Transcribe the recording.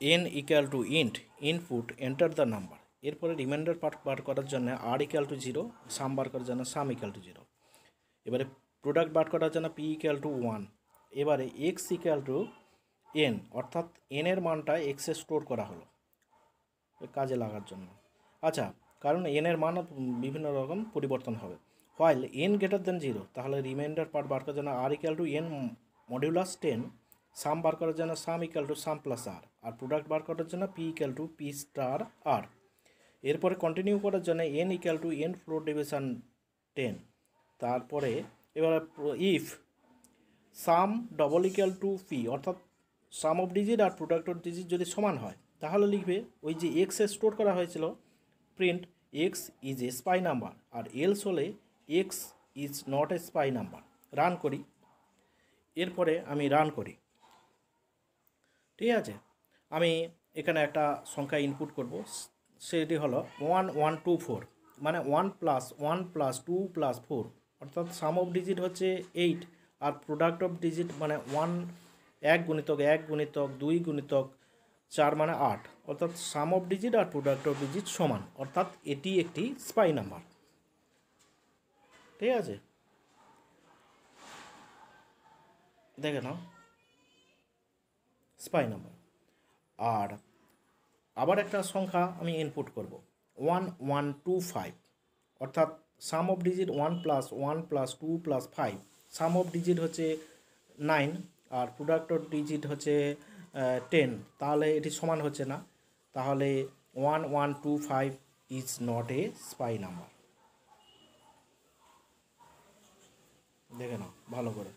n equal two int input enter the number. এরপরে reminder part বার করার জন্য r equal two 0, সাম বার করার জন্য সাম ইকুয়াল টু 0। এবারে প্রোডাক্ট বার করার জন্য p ইকুয়াল টু 1। এবারে x ইকুয়াল টু n, অর্থাৎ n এর মানটা x এ স্টোর করা হলো কাজে লাগার জন্য। আচ্ছা, কারণ n এর মান বিভিন্ন রকম পরিবর্তন হবে। হোয়াইল n গ্রেটার দেন 0, তাহলে রিমাইন্ডার পার্ট বার করার জন্য r equal to n modulus 10, sum বার করার জন্য sum equal to sum plus r, আর প্রোডাক্ট বার করার জন্য p equal to p star r. এরপরে কন্টিনিউ করার জন্য n equal to n floor division 10। তারপরে এবার if sum double equal to p, অর্থাৎ সাম অফ ডিজিট আর প্রোডাক্ট অফ ডিজিট যদি সমান হয়, তাহলে লিখবে ওই যে এক্স এ স্টোর করা হয়েছিল print X is a spy number, আর এলস হলে X is not a spy number. Run করি, এরপরে আমি রান করি, ঠিক আছে। আমি এখানে একটা সংখ্যা ইনপুট করব, সেটি হলো 1124, মানে 1 + 1 + 2 + 4, অর্থাৎ সাম অফ ডিজিট হচ্ছে 8 আর প্রোডাক্ট অফ ডিজিট মানে 1 গুণিতক 1 গুণিতক 2 গুণিতক 4 মানে 8, অর্থাৎ সাম অফ ডিজিট আর প্রোডাক্ট অফ ডিজিট সমান, অর্থাৎ এটি একটি স্পাই নাম্বার, ঠিক আছে। দেখে নাও স্পাই নাম্বার। আর আবার একটা সংখ্যা আমি ইনপুট করব 1125, অর্থাৎ sum of digit 1 + 1 + 2 + 5, sum of digit হচ্ছে 9 আর প্রোডাক্ট অফ ডিজিট হচ্ছে 10, তাহলে এটি সমান হচ্ছে না, তাহলে 1125 is not a spy number. দেখে নাও ভালো করে।